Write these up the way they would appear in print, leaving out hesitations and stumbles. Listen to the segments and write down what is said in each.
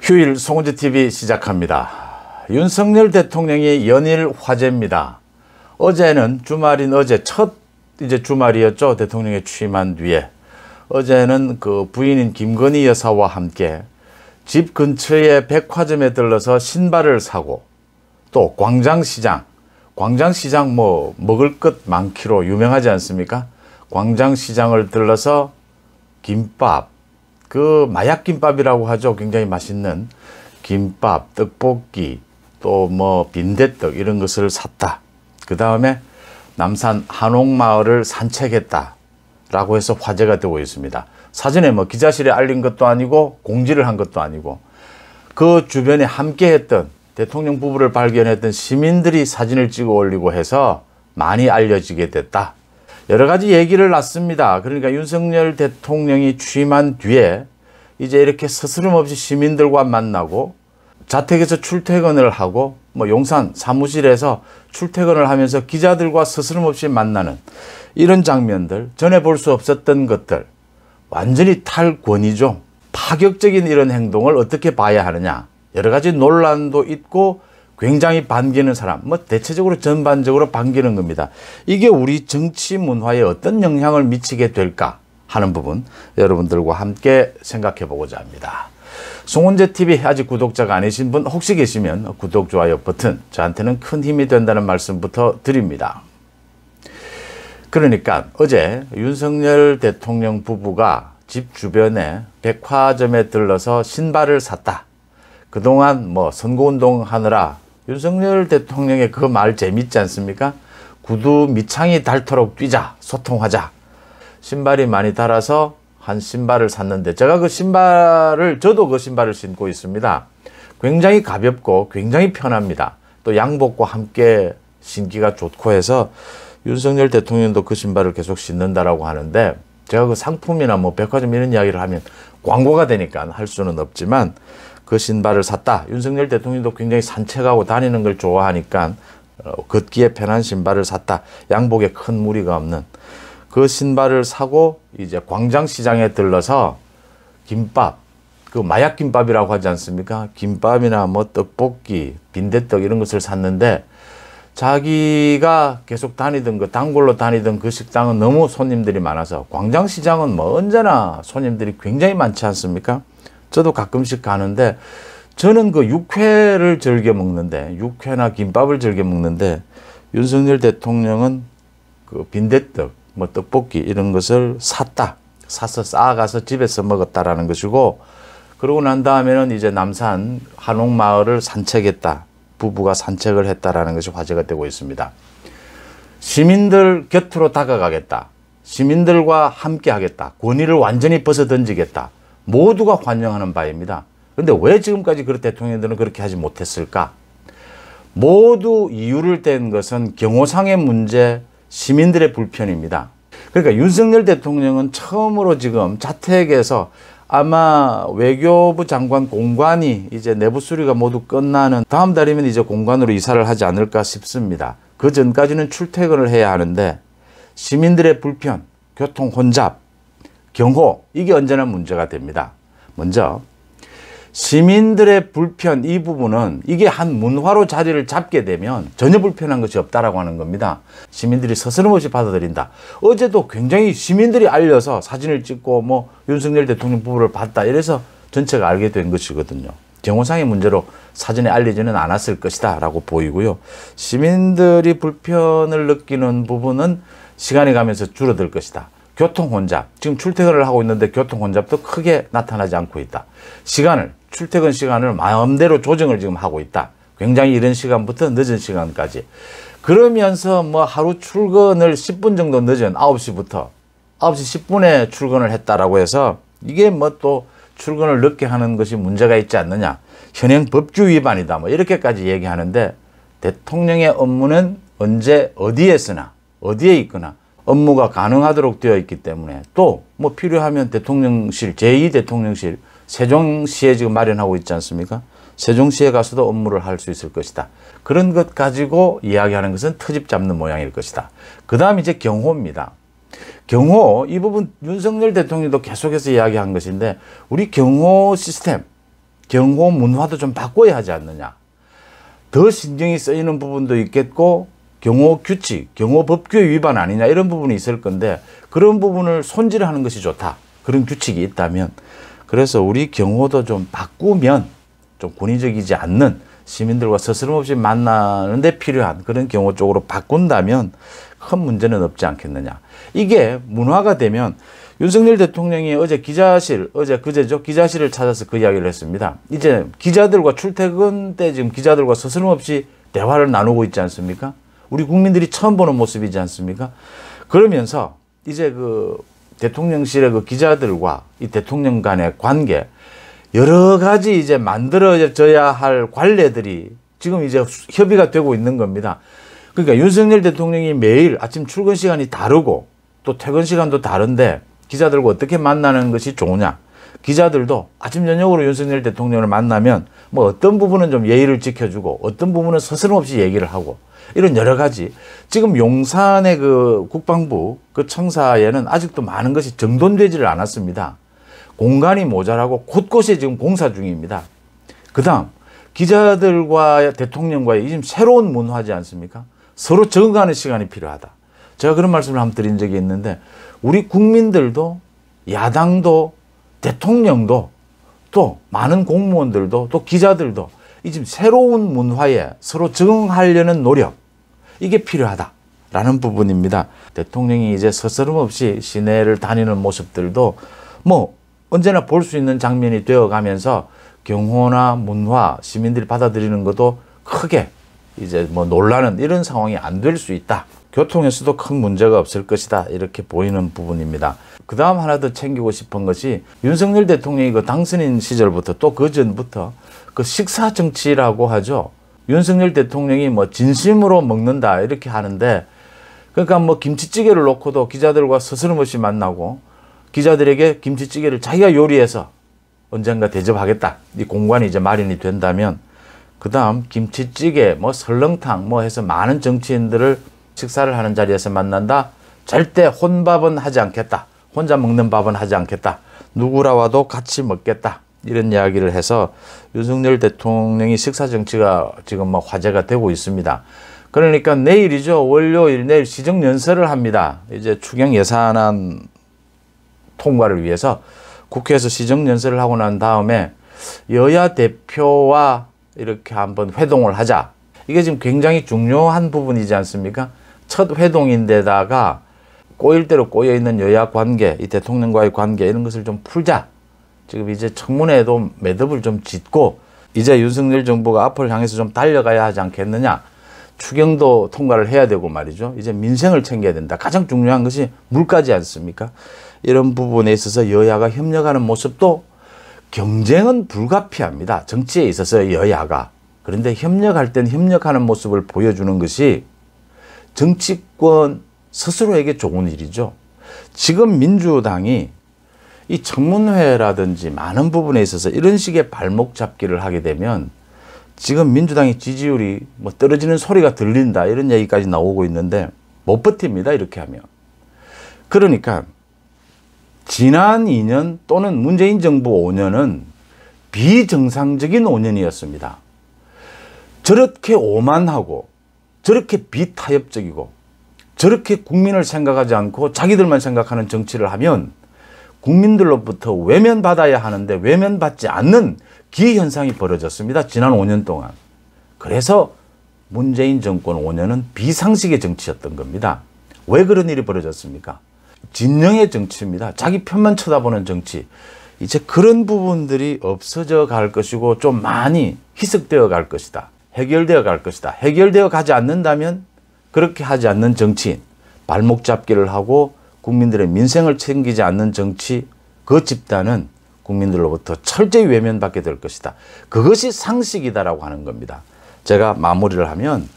휴일 송은지TV 시작합니다. 윤석열 대통령이 연일 화제입니다. 어제는 주말인 어제 첫 주말이었죠. 대통령이 취임한 뒤에. 어제는 그 부인인 김건희 여사와 함께 집 근처의 백화점에 들러서 신발을 사고 또 광장시장 뭐 먹을 것 많기로 유명하지 않습니까? 광장시장을 들러서 김밥, 그 마약김밥이라고 하죠. 굉장히 맛있는 김밥, 떡볶이, 또 뭐 빈대떡 이런 것을 샀다. 그 다음에 남산 한옥마을을 산책했다라고 해서 화제가 되고 있습니다. 사전에 뭐 기자실에 알린 것도 아니고 공지를 한 것도 아니고 그 주변에 함께했던 대통령 부부를 발견했던 시민들이 사진을 찍어 올리고 해서 많이 알려지게 됐다. 여러 가지 얘기를 놨습니다. 그러니까 윤석열 대통령이 취임한 뒤에 이제 이렇게 스스럼없이 시민들과 만나고 자택에서 출퇴근을 하고 뭐 용산 사무실에서 출퇴근을 하면서 기자들과 스스럼없이 만나는 이런 장면들, 전에 볼 수 없었던 것들, 완전히 탈권위죠. 파격적인 이런 행동을 어떻게 봐야 하느냐. 여러 가지 논란도 있고 굉장히 반기는 사람, 뭐 대체적으로 전반적으로 반기는 겁니다. 이게 우리 정치 문화에 어떤 영향을 미치게 될까 하는 부분 여러분들과 함께 생각해 보고자 합니다. 송은지TV 아직 구독자가 아니신 분 혹시 계시면 구독, 좋아요 버튼 저한테는 큰 힘이 된다는 말씀부터 드립니다. 그러니까 어제 윤석열 대통령 부부가 집 주변에 백화점에 들러서 신발을 샀다. 그동안 뭐 선거운동 하느라 윤석열 대통령의 그 말 재밌지 않습니까? 구두 밑창이 닳도록 뛰자, 소통하자. 신발이 많이 닳아서 한 신발을 샀는데 저도 그 신발을 신고 있습니다. 굉장히 가볍고 굉장히 편합니다. 또 양복과 함께 신기가 좋고 해서 윤석열 대통령도 그 신발을 계속 신는다라고 하는데 제가 그 상품이나 뭐 백화점 이런 이야기를 하면 광고가 되니까 할 수는 없지만 그 신발을 샀다. 윤석열 대통령도 굉장히 산책하고 다니는 걸 좋아하니까 걷기에 편한 신발을 샀다. 양복에 큰 무리가 없는 그 신발을 사고 이제 광장시장에 들러서 김밥, 그 마약김밥이라고 하지 않습니까? 김밥이나 뭐 떡볶이, 빈대떡 이런 것을 샀는데 자기가 계속 다니던 단골로 다니던 그 식당은 너무 손님들이 많아서 광장시장은 뭐 언제나 손님들이 굉장히 많지 않습니까? 저도 가끔씩 가는데 저는 그 육회를 즐겨 먹는데 육회나 김밥을 즐겨 먹는데 윤석열 대통령은 그 빈대떡, 뭐 떡볶이 이런 것을 사서 쌓아가서 집에서 먹었다라는 것이고 그러고 난 다음에는 이제 남산 한옥마을을 산책했다. 부부가 산책을 했다라는 것이 화제가 되고 있습니다. 시민들 곁으로 다가가겠다. 시민들과 함께 하겠다. 권위를 완전히 벗어던지겠다. 모두가 환영하는 바입니다. 그런데 왜 지금까지 그 대통령들은 그렇게 하지 못했을까? 모두 이유를 댄 것은 경호상의 문제, 시민들의 불편입니다. 그러니까 윤석열 대통령은 처음으로 지금 자택에서 아마 외교부 장관 공관이 이제 내부 수리가 모두 끝나는 다음 달이면 이제 공관으로 이사를 하지 않을까 싶습니다. 그 전까지는 출퇴근을 해야 하는데 시민들의 불편, 교통 혼잡, 경호 이게 언제나 문제가 됩니다. 먼저 시민들의 불편 이 부분은 이게 한 문화로 자리를 잡게 되면 전혀 불편한 것이 없다라고 하는 겁니다. 시민들이 스스럼없이 받아들인다. 어제도 굉장히 시민들이 알려서 사진을 찍고 뭐 윤석열 대통령 부부를 봤다 이래서 전체가 알게 된 것이거든요. 경호상의 문제로 사전에 알리지는 않았을 것이다 라고 보이고요. 시민들이 불편을 느끼는 부분은 시간이 가면서 줄어들 것이다. 교통 혼잡, 지금 출퇴근을 하고 있는데 교통 혼잡도 크게 나타나지 않고 있다. 출퇴근 시간을 마음대로 조정을 지금 하고 있다. 굉장히 이른 시간부터 늦은 시간까지. 그러면서 뭐 하루 출근을 10분 정도 늦은 9시부터 9시 10분에 출근을 했다라고 해서 이게 뭐 또 출근을 늦게 하는 것이 문제가 있지 않느냐. 현행 법규 위반이다. 뭐 이렇게까지 얘기하는데 대통령의 업무는 언제 어디에서나 어디에 있거나 업무가 가능하도록 되어 있기 때문에 또 뭐 필요하면 대통령실, 제2대통령실 세종시에 지금 마련하고 있지 않습니까? 세종시에 가서도 업무를 할 수 있을 것이다. 그런 것 가지고 이야기하는 것은 트집 잡는 모양일 것이다. 그 다음 이제 경호입니다. 경호, 이 부분 윤석열 대통령도 계속해서 이야기한 것인데 우리 경호 시스템, 경호 문화도 좀 바꿔야 하지 않느냐. 더 신경이 쓰이는 부분도 있겠고 경호 규칙, 경호 법규의 위반 아니냐 이런 부분이 있을 건데 그런 부분을 손질하는 것이 좋다. 그런 규칙이 있다면 그래서 우리 경호도 좀 바꾸면 좀 권위적이지 않는 시민들과 서스럼없이 만나는 데 필요한 그런 경호 쪽으로 바꾼다면 큰 문제는 없지 않겠느냐. 이게 문화가 되면 윤석열 대통령이 어제 그제죠? 기자실을 찾아서 그 이야기를 했습니다. 이제 기자들과 출퇴근 때 지금 기자들과 서스럼없이 대화를 나누고 있지 않습니까? 우리 국민들이 처음 보는 모습이지 않습니까? 그러면서 이제 그 대통령실의 그 기자들과 이 대통령 간의 관계 여러 가지 이제 만들어져야 할 관례들이 지금 이제 협의가 되고 있는 겁니다. 그러니까 윤석열 대통령이 매일 아침 출근 시간이 다르고 또 퇴근 시간도 다른데 기자들과 어떻게 만나는 것이 좋으냐. 기자들도 아침 저녁으로 윤석열 대통령을 만나면 뭐 어떤 부분은 좀 예의를 지켜주고 어떤 부분은 서스럼없이 얘기를 하고 이런 여러 가지. 지금 용산의 그 국방부 그 청사에는 아직도 많은 것이 정돈되지를 않았습니다. 공간이 모자라고 곳곳에 지금 공사 중입니다. 그 다음 기자들과 대통령과의 지금 새로운 문화지 않습니까? 서로 적응하는 시간이 필요하다. 제가 그런 말씀을 한번 드린 적이 있는데 우리 국민들도 야당도 대통령도 또 많은 공무원들도 또 기자들도 이 지금 새로운 문화에 서로 적응하려는 노력 이게 필요하다라는 부분입니다. 대통령이 이제 서스럼없이 시내를 다니는 모습들도 뭐 언제나 볼 수 있는 장면이 되어가면서 경호나 문화 시민들이 받아들이는 것도 크게 이제 뭐 놀라는 이런 상황이 안 될 수 있다. 교통에서도 큰 문제가 없을 것이다. 이렇게 보이는 부분입니다. 그 다음 하나 더 챙기고 싶은 것이 윤석열 대통령이 그 당선인 시절부터 또 그 전부터 그 식사 정치라고 하죠. 윤석열 대통령이 뭐 진심으로 먹는다 이렇게 하는데 그러니까 뭐 김치찌개를 놓고도 기자들과 서스럼없이 만나고 기자들에게 김치찌개를 자기가 요리해서 언젠가 대접하겠다. 이 공간이 이제 마련이 된다면 그 다음 김치찌개 뭐 설렁탕 뭐 해서 많은 정치인들을 식사를 하는 자리에서 만난다. 절대 혼밥은 하지 않겠다. 혼자 먹는 밥은 하지 않겠다. 누구라 와도 같이 먹겠다. 이런 이야기를 해서 윤석열 대통령이 식사 정치가 지금 뭐 화제가 되고 있습니다. 그러니까 내일이죠. 월요일 내일 시정연설을 합니다. 이제 추경 예산안 통과를 위해서 국회에서 시정연설을 하고 난 다음에 여야 대표와 이렇게 한번 회동을 하자. 이게 지금 굉장히 중요한 부분이지 않습니까? 첫 회동인데다가 꼬일 대로 꼬여있는 여야 관계, 이 대통령과의 관계 이런 것을 좀 풀자. 지금 이제 청문회에도 매듭을 좀 짓고 이제 윤석열 정부가 앞을 향해서 좀 달려가야 하지 않겠느냐. 추경도 통과를 해야 되고 말이죠. 이제 민생을 챙겨야 된다. 가장 중요한 것이 물가지 않습니까? 이런 부분에 있어서 여야가 협력하는 모습도 경쟁은 불가피합니다. 정치에 있어서 여야가. 그런데 협력할 땐 협력하는 모습을 보여주는 것이 정치권 스스로에게 좋은 일이죠. 지금 민주당이 이 청문회라든지 많은 부분에 있어서 이런 식의 발목 잡기를 하게 되면 지금 민주당의 지지율이 뭐 떨어지는 소리가 들린다 이런 얘기까지 나오고 있는데 못 버팁니다. 이렇게 하면. 그러니까 지난 2년 또는 문재인 정부 5년은 비정상적인 5년이었습니다. 저렇게 오만하고 저렇게 비타협적이고 저렇게 국민을 생각하지 않고 자기들만 생각하는 정치를 하면 국민들로부터 외면받아야 하는데 외면받지 않는 기현상이 벌어졌습니다. 지난 5년 동안. 그래서 문재인 정권 5년은 비상식의 정치였던 겁니다. 왜 그런 일이 벌어졌습니까? 진영의 정치입니다. 자기 편만 쳐다보는 정치. 이제 그런 부분들이 없어져 갈 것이고 좀 많이 희석되어 갈 것이다. 해결되어 갈 것이다. 해결되어 가지 않는다면 그렇게 하지 않는 정치인, 발목 잡기를 하고 국민들의 민생을 챙기지 않는 정치, 그 집단은 국민들로부터 철저히 외면받게 될 것이다. 그것이 상식이다라고 하는 겁니다. 제가 마무리를 하면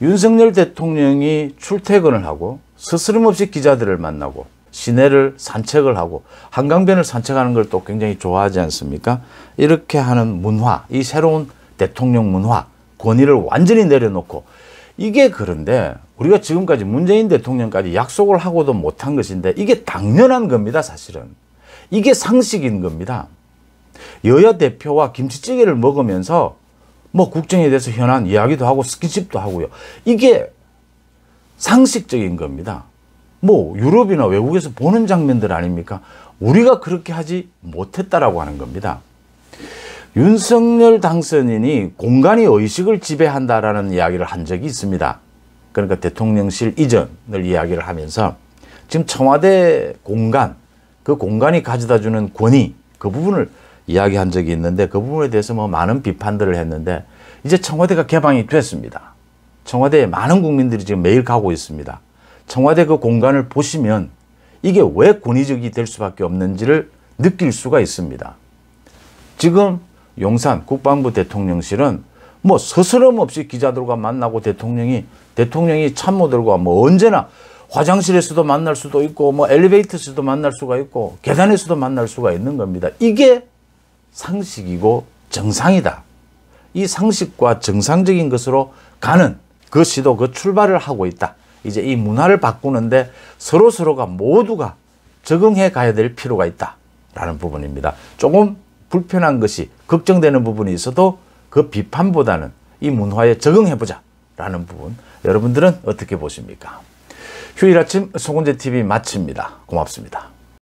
윤석열 대통령이 출퇴근을 하고 스스럼없이 기자들을 만나고 시내를 산책을 하고 한강변을 산책하는 걸 또 굉장히 좋아하지 않습니까? 이렇게 하는 문화, 이 새로운 대통령 문화, 권위를 완전히 내려놓고 이게 그런데 우리가 지금까지 문재인 대통령까지 약속을 하고도 못한 것인데 이게 당연한 겁니다. 사실은. 이게 상식인 겁니다. 여야 대표와 김치찌개를 먹으면서 뭐 국정에 대해서 현안 이야기도 하고 스킨십도 하고요. 이게 상식적인 겁니다. 뭐 유럽이나 외국에서 보는 장면들 아닙니까? 우리가 그렇게 하지 못했다라고 하는 겁니다. 윤석열 당선인이 공간이 의식을 지배한다라는 이야기를 한 적이 있습니다. 그러니까 대통령실 이전을 이야기를 하면서 지금 청와대 공간, 그 공간이 가져다주는 권위, 그 부분을 이야기한 적이 있는데 그 부분에 대해서 뭐 많은 비판들을 했는데 이제 청와대가 개방이 됐습니다. 청와대에 많은 국민들이 지금 매일 가고 있습니다. 청와대 그 공간을 보시면 이게 왜 권위적이 될 수밖에 없는지를 느낄 수가 있습니다. 지금 용산 국방부 대통령실은 뭐 스스럼 없이 기자들과 만나고 대통령이 참모들과 뭐 언제나 화장실에서도 만날 수도 있고 뭐 엘리베이터에서도 만날 수가 있고 계단에서도 만날 수가 있는 겁니다. 이게 상식이고 정상이다. 이 상식과 정상적인 것으로 가는 그 시도, 그 출발을 하고 있다. 이제 이 문화를 바꾸는데 서로가 모두가 적응해 가야 될 필요가 있다라는 부분입니다. 조금 불편한 것이 걱정되는 부분이 있어도 그 비판보다는 이 문화에 적응해보자라는 부분, 여러분들은 어떻게 보십니까? 휴일 아침 송은재 TV 마칩니다. 고맙습니다.